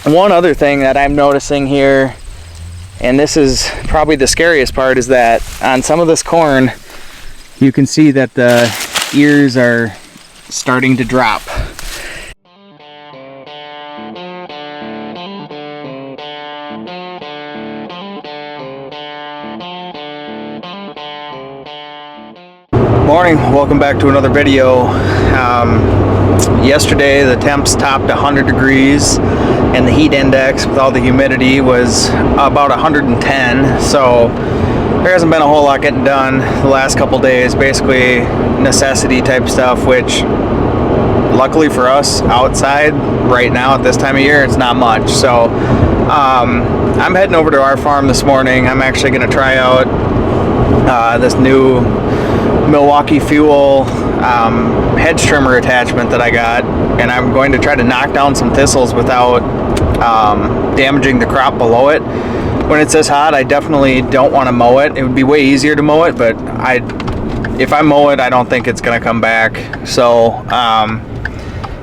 One other thing that I'm noticing here, and this is probably the scariest part, is that on some of this corn, you can see that the ears are starting to drop. Morning, welcome back to another video. Yesterday the temps topped 100 degrees and the heat index with all the humidity was about 110, so there hasn't been a whole lot getting done the last couple days, basically necessity type stuff, which luckily for us outside right now at this time of year it's not much. So I'm heading over to our farm this morning. I'm actually going to try out this new Milwaukee Fuel hedge trimmer attachment that I got, and I'm going to try to knock down some thistles without damaging the crop below it. When it's this hot, I definitely don't want to mow it. It would be way easier to mow it, but if I mow it, I don't think it's going to come back. So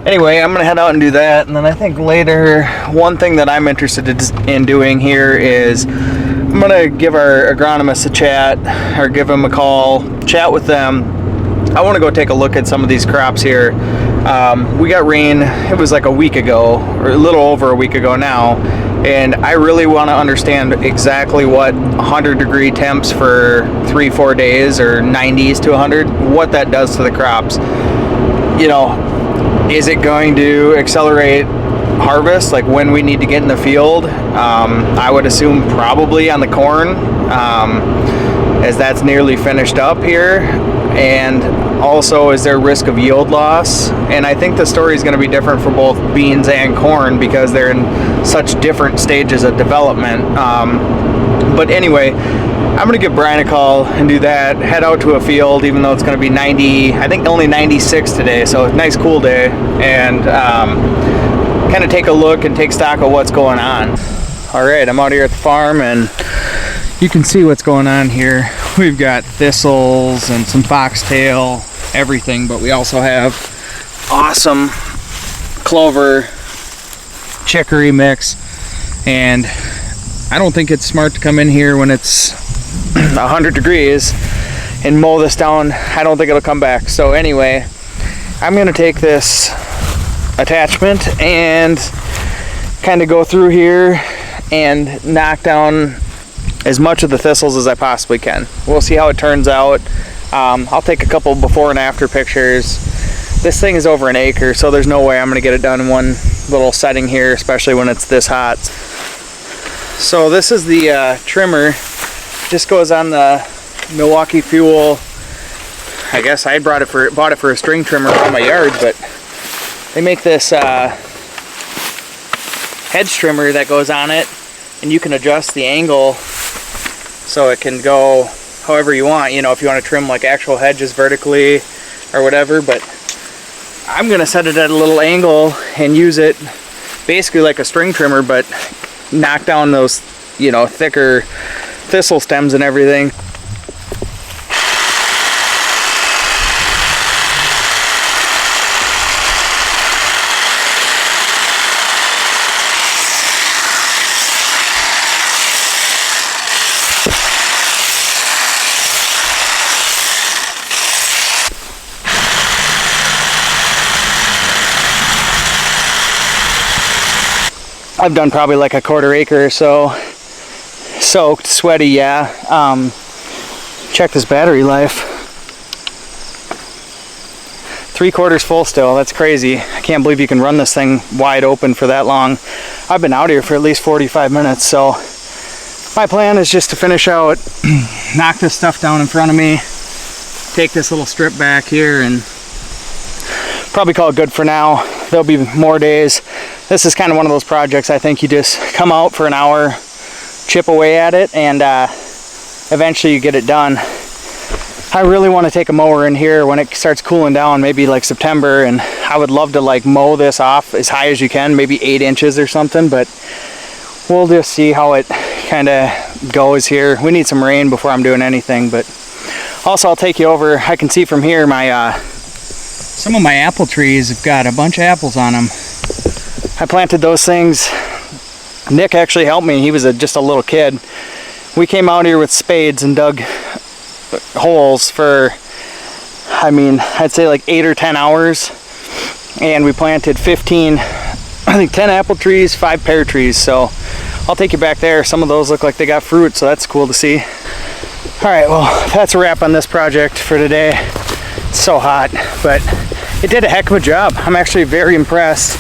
anyway, I'm going to head out and do that, and then I think later, one thing that I'm interested in doing here is I'm going to give our agronomists a chat, or give them a call, chat with them. I want to go take a look at some of these crops here. We got rain, it was like a week ago, or a little over a week ago now, and I really want to understand exactly what 100-degree temps for 3-4 days, or 90s to 100, what that does to the crops. You know, is it going to accelerate harvest, like when we need to get in the field? I would assume probably on the corn, as that's nearly finished up here. And also, is there risk of yield loss? And I think the story is going to be different for both beans and corn because they're in such different stages of development. But anyway, I'm going to give Brian a call and do that, head out to a field, even though it's going to be 90, I think only 96 today, so a nice cool day, and kind of take a look and take stock of what's going on. All right, I'm out here at the farm and you can see what's going on here. We've got thistles and some foxtail, everything, but we also have awesome clover chicory mix, and I don't think it's smart to come in here when it's 100 degrees and mow this down. I don't think it'll come back. So anyway, I'm gonna take this attachment and kind of go through here and knock down as much of the thistles as I possibly can. We'll see how it turns out. I'll take a couple before and after pictures. This thing is over an acre, so there's no way I'm gonna get it done in one little setting here, especially when it's this hot. So this is the trimmer. Just goes on the Milwaukee Fuel. I guess I bought it for a string trimmer around my yard, but they make this hedge trimmer that goes on it, and you can adjust the angle so it can go however you want. You know, if you want to trim like actual hedges vertically or whatever, but I'm gonna set it at a little angle and use it basically like a string trimmer, but knock down those, you know, thicker thistle stems and everything. I've done probably like a quarter acre or so. Soaked, sweaty, yeah. Check this battery life. 3/4 full still. That's crazy. I can't believe you can run this thing wide open for that long. I've been out here for at least 45 minutes, so my plan is just to finish out, knock this stuff down in front of me, take this little strip back here, and probably call it good for now. There'll be more days. This is kind of one of those projects I think you just come out for an hour, chip away at it, and eventually you get it done. I really want to take a mower in here when it starts cooling down, maybe like September, and I would love to like mow this off as high as you can, maybe 8 inches or something, but we'll just see how it kind of goes here. We need some rain before I'm doing anything, but also I'll take you over. I can see from here my some of my apple trees have got a bunch of apples on them. I planted those things Nick actually helped me. He was just a little kid. We came out here with spades and dug holes for, I mean, I'd say like 8 or 10 hours. And we planted 15, I think 10 apple trees, 5 pear trees. So I'll take you back there. Some of those look like they got fruit, so that's cool to see. All right, well, that's a wrap on this project for today. It's so hot, but it did a heck of a job. I'm actually very impressed.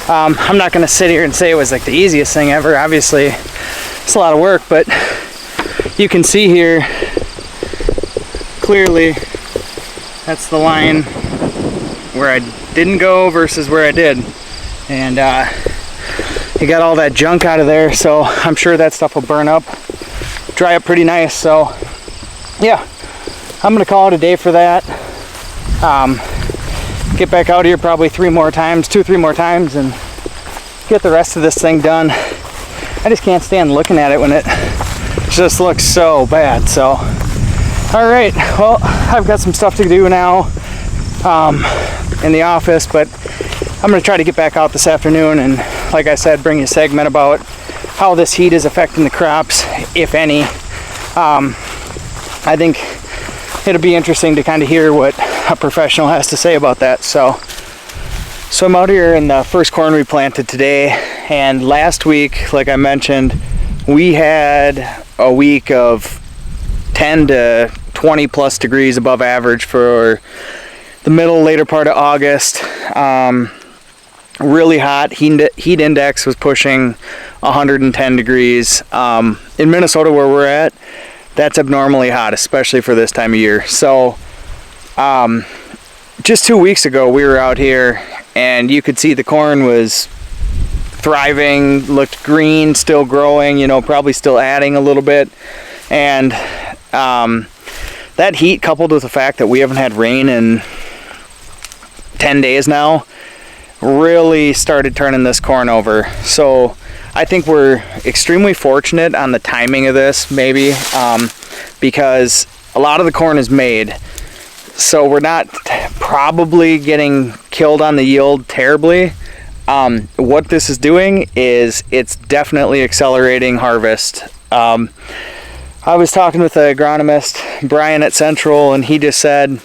I'm not gonna sit here and say it was like the easiest thing ever. Obviously, it's a lot of work, but you can see here clearly that's the line where I didn't go versus where I did. And you got all that junk out of there, so I'm sure that stuff will burn up, dry up pretty nice. So yeah, I'm gonna call it a day for that. Get back out here probably 2-3 more times and get the rest of this thing done. I just can't stand looking at it when it just looks so bad. So all right, well, I've got some stuff to do now in the office, but I'm gonna try to get back out this afternoon and, like I said, bring you a segment about how this heat is affecting the crops, if any. I think it'll be interesting to kind of hear what a professional has to say about that. So I'm out here in the first corn we planted today, and last week, like I mentioned, we had a week of 10 to 20 plus degrees above average for the later part of August. Really hot. Heat index was pushing 110 degrees. In Minnesota, where we're at, that's abnormally hot, especially for this time of year. So just 2 weeks ago, we were out here and you could see the corn was thriving, looked green, still growing, you know, probably still adding a little bit. And that heat, coupled with the fact that we haven't had rain in 10 days now, really started turning this corn over. So I think we're extremely fortunate on the timing of this, maybe, because a lot of the corn is made. So we're not probably getting killed on the yield terribly. What this is doing is it's definitely accelerating harvest. I was talking with the agronomist, Brian at Central, and he just said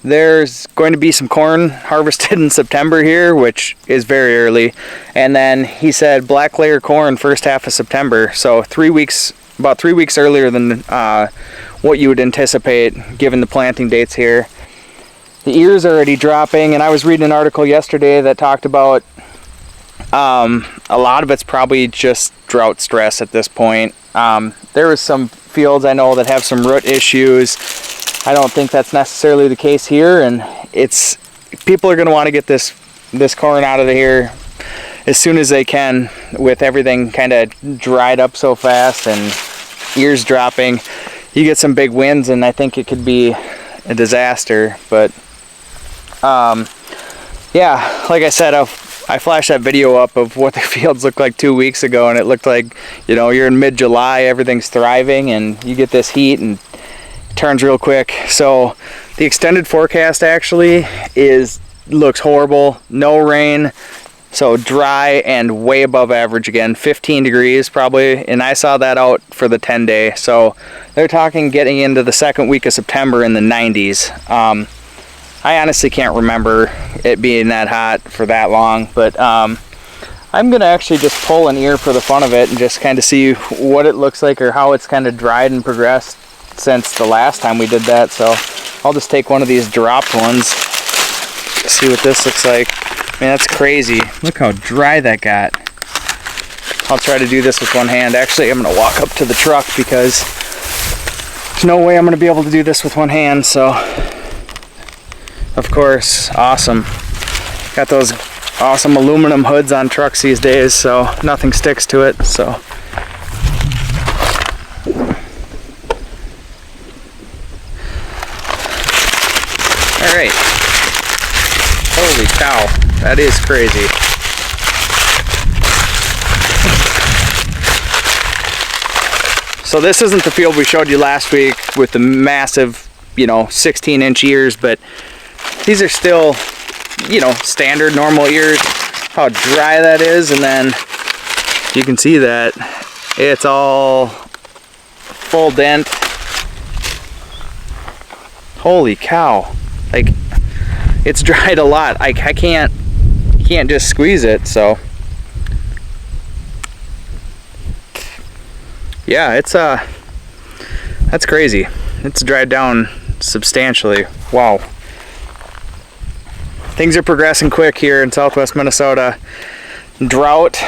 there's going to be some corn harvested in September here, which is very early. And then he said black layer corn first half of September. So 3 weeks, about 3 weeks earlier than what you would anticipate given the planting dates here. The ears are already dropping, and I was reading an article yesterday that talked about a lot of it's probably just drought stress at this point. There was some fields I know that have some root issues. I don't think that's necessarily the case here, and people are going to want to get this corn out of here as soon as they can, with everything kind of dried up so fast and ears dropping. You get some big winds and I think it could be a disaster. But yeah, like I said, I flashed that video up of what the fields looked like 2 weeks ago, and it looked like, you know, you're in mid-July, everything's thriving, and you get this heat and it turns real quick. So the extended forecast actually looks horrible. No rain, so dry and way above average again, 15 degrees probably, and I saw that out for the 10-day. So they're talking getting into the second week of September in the 90s. I honestly can't remember it being that hot for that long, but I'm gonna actually just pull an ear for the fun of it and just kind of see what it looks like or how it's kind of dried and progressed since the last time we did that. So I'll just take one of these dropped ones, see what this looks like. Man, that's crazy. Look how dry that got. I'll try to do this with one hand. Actually, I'm gonna walk up to the truck because there's no way I'm gonna be able to do this with one hand. So, of course, awesome. Got those awesome aluminum hoods on trucks these days, so nothing sticks to it. So, all right. Holy cow, that is crazy. So this isn't the field we showed you last week with the massive, 16-inch ears, but these are still, standard normal ears. How dry that is, and then you can see that it's all full dent. Holy cow, like it's dried a lot. I can't just squeeze it, so yeah, it's that's crazy. It's dried down substantially. Wow. Things are progressing quick here in southwest Minnesota. Drought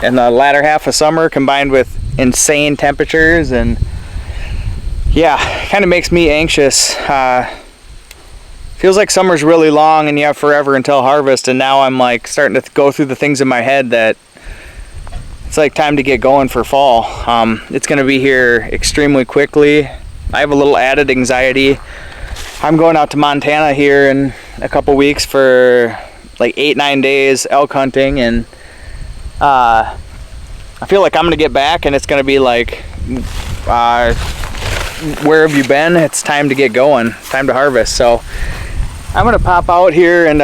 in the latter half of summer combined with insane temperatures, and yeah, kind of makes me anxious. Feels like summer's really long and you have forever until harvest, and now I'm like starting to go through the things in my head that it's like time to get going for fall. It's going to be here extremely quickly. I have a little added anxiety. I'm going out to Montana here in a couple weeks for like 8-9 days elk hunting, and I feel like I'm gonna get back and it's gonna be like, where have you been? It's time to get going, time to harvest. So I'm gonna pop out here and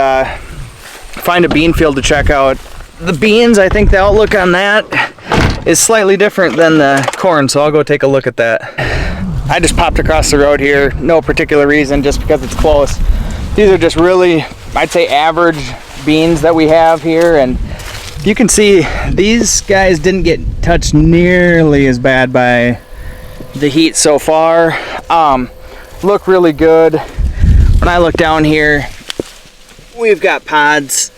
find a bean field to check out. The beans, I think the outlook on that is slightly different than the corn, so I'll go take a look at that. I just popped across the road here, no particular reason, just because it's close. These are just really, I'd say, average beans that we have here, and you can see these guys didn't get touched nearly as bad by the heat so far. Look really good. When I look down here, we've got pods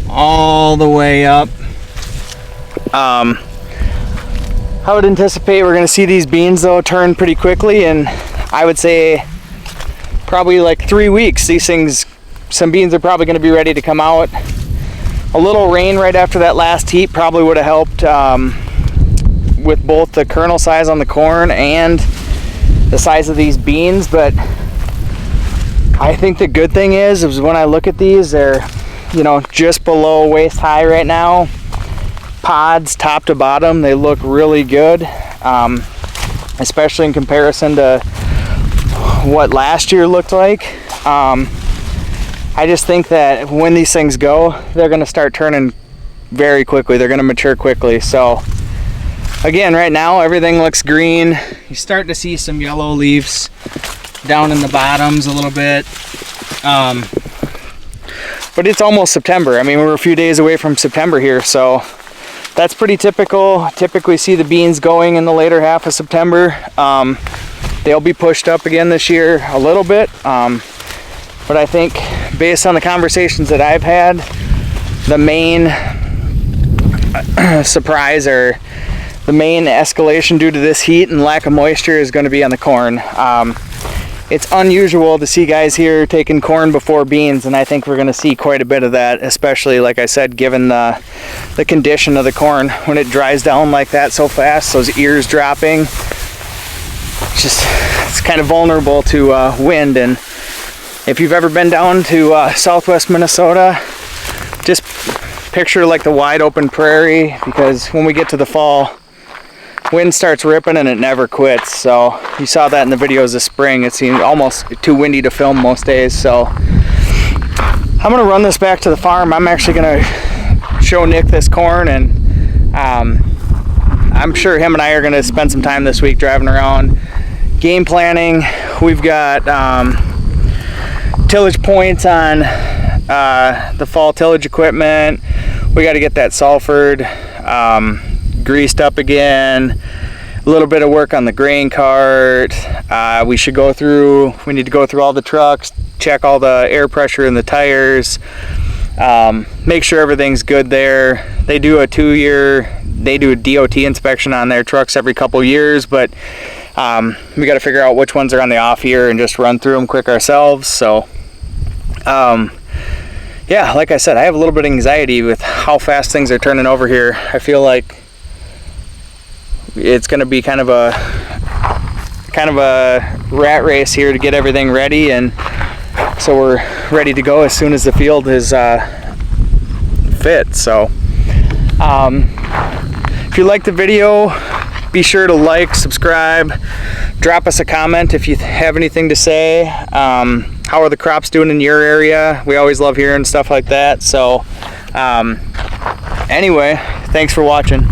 all the way up. I would anticipate we're going to see these beans though turn pretty quickly, and I would say probably like 3 weeks some beans are probably going to be ready to come out. A little rain right after that last heat probably would have helped with both the kernel size on the corn and the size of these beans, but I think the good thing is when I look at these, they're, you know, just below waist high right now. Pods top to bottom, they look really good, especially in comparison to what last year looked like. I just think that when these things go, they're going to start turning very quickly. They're going to mature quickly. So again, right now everything looks green. You start to see some yellow leaves down in the bottoms a little bit, but it's almost September. I mean, we're a few days away from September here, so that's pretty typical. Typically see the beans going in the later half of September. They'll be pushed up again this year a little bit, but I think based on the conversations that I've had, the main surprise or the main escalation due to this heat and lack of moisture is going to be on the corn. It's unusual to see guys here taking corn before beans, and I think we're going to see quite a bit of that, especially, like I said, given the condition of the corn. When it dries down like that so fast, those ears dropping, it's kind of vulnerable to wind. And if you've ever been down to southwest Minnesota, just picture like the wide open prairie, because when we get to the fall, wind starts ripping and it never quits. So you saw that in the videos this spring. It seemed almost too windy to film most days. So I'm gonna run this back to the farm. I'm actually gonna show Nick this corn, and I'm sure him and I are gonna spend some time this week driving around, game planning. We've got tillage points on the fall tillage equipment. We got to get that sulfured, greased up again. A little bit of work on the grain cart. We need to go through all the trucks, check all the air pressure in the tires, make sure everything's good there. They do a DOT inspection on their trucks every couple years, but we got to figure out which ones are on the off year and just run through them quick ourselves. So yeah, like I said, I have a little bit of anxiety with how fast things are turning over here. I feel like it's going to be kind of a rat race here to get everything ready, and so we're ready to go as soon as the field is fit. So if you like the video, be sure to like, subscribe, drop us a comment if you have anything to say. How are the crops doing in your area? We always love hearing stuff like that. So Anyway, thanks for watching.